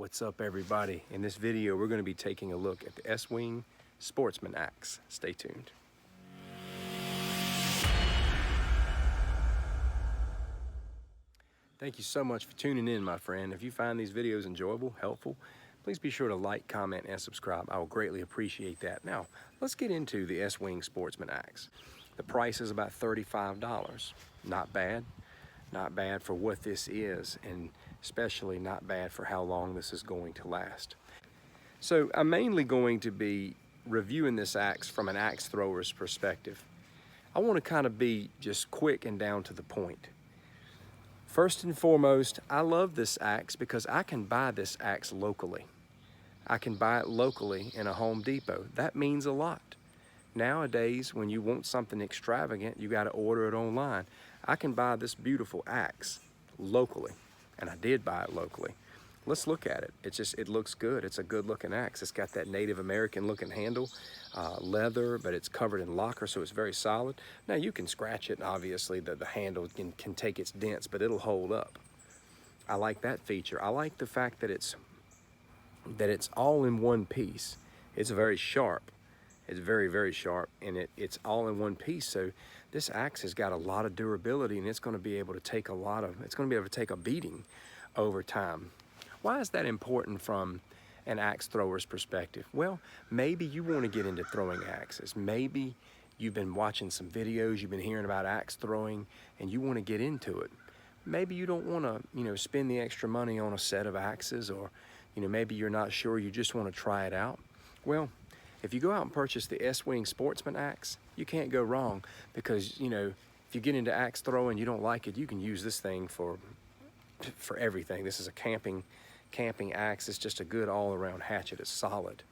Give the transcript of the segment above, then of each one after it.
What's up, everybody? In this video, we're going to be taking a look at the Estwing Sportsman Axe. Stay tuned. Thank you so much for tuning in, my friend. If you find these videos enjoyable, helpful, please be sure to like, comment, and subscribe. I will greatly appreciate that. Now, let's get into the Estwing Sportsman Axe. The price is about $35. Not bad. Not bad for what this is, and especially not bad for how long this is going to last. So I'm mainly going to be reviewing this axe from an axe thrower's perspective. I want to kind of be just quick and down to the point. First and foremost, I love this axe because I can buy this axe locally. I can buy it locally in a Home Depot. That means a lot. Nowadays, when you want something extravagant, you got to order it online. I can buy this beautiful axe locally, and I did buy it locally. Let's look at it. It looks good. It's a good looking axe. It's got that Native American looking handle, leather, but it's covered in lacquer, so it's very solid. Now you can scratch it, and obviously the handle can take its dents, but it'll hold up. I like that feature. I like the fact that it's all in one piece. It's very sharp. It's very, very sharp, and it's all in one piece. So this axe has got a lot of durability, and it's going to be able to take a beating over time. Why is that important from an axe thrower's perspective? Well, maybe you want to get into throwing axes. Maybe you've been watching some videos, you've been hearing about axe throwing, and you want to get into it. Maybe you don't want to, spend the extra money on a set of axes, or, maybe you're not sure, you just want to try it out. Well, if you go out and purchase the Estwing Sportsman Axe, you can't go wrong, because, if you get into axe throwing, you don't like it, you can use this thing for everything. This is a camping axe. It's just a good all-around hatchet. It's solid,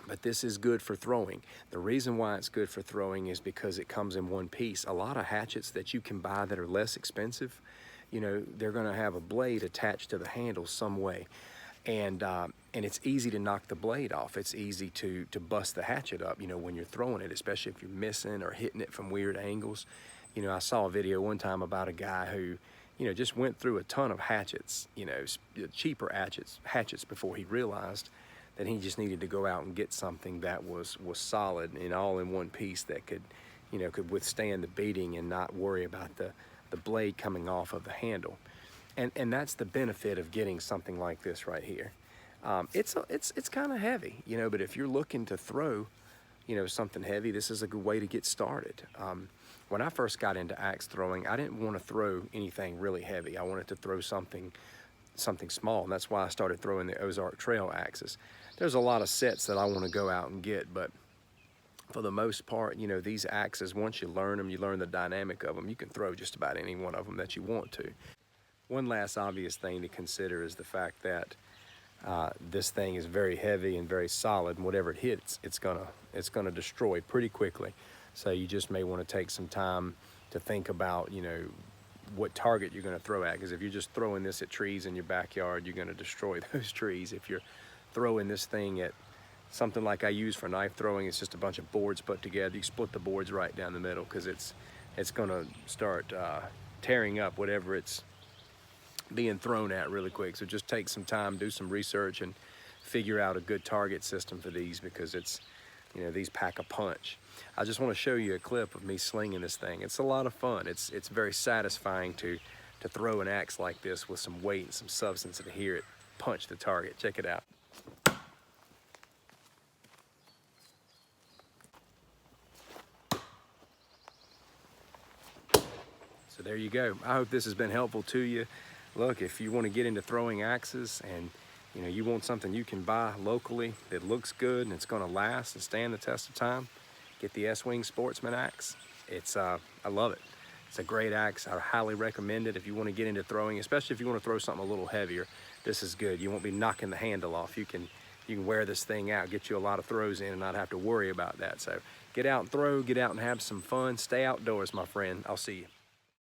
but this is good for throwing. The reason why it's good for throwing is because it comes in one piece. A lot of hatchets that you can buy that are less expensive, they're going to have a blade attached to the handle some way. And it's easy to knock the blade off. It's easy to bust the hatchet up, when you're throwing it, especially if you're missing or hitting it from weird angles. I saw a video one time about a guy who, just went through a ton of hatchets, cheaper hatchets before he realized that he just needed to go out and get something that was solid and all in one piece that could withstand the beating and not worry about the blade coming off of the handle. And that's the benefit of getting something like this right here. It's kind of heavy, but if you're looking to throw, something heavy, this is a good way to get started. When I first got into axe throwing, I didn't want to throw anything really heavy. I wanted to throw something small, and that's why I started throwing the Ozark Trail axes. There's a lot of sets that I want to go out and get, but for the most part, these axes, once you learn them, you learn the dynamic of them, you can throw just about any one of them that you want to. One last obvious thing to consider is the fact that this thing is very heavy and very solid, and whatever it hits, it's gonna destroy pretty quickly. So you just may want to take some time to think about, what target you're going to throw at. Because if you're just throwing this at trees in your backyard, you're going to destroy those trees. If you're throwing this thing at something like I use for knife throwing, it's just a bunch of boards put together. You split the boards right down the middle, because it's going to start tearing up whatever it's being thrown at really quick. So just take some time, do some research, and figure out a good target system for these, because these pack a punch. I just want to show you a clip of me slinging this thing. It's a lot of fun. It's very satisfying to throw an axe like this with some weight and some substance, and to hear it punch the target. Check it out. So there you go. I hope this has been helpful to you. Look, if you want to get into throwing axes, and you want something you can buy locally that looks good and it's going to last and stand the test of time, get the Estwing Sportsman Axe. I love it. It's a great axe. I highly recommend it if you want to get into throwing, especially if you want to throw something a little heavier. This is good. You won't be knocking the handle off. You can wear this thing out, get you a lot of throws in, and not have to worry about that. So get out and throw, get out and have some fun. Stay outdoors, my friend. I'll see you.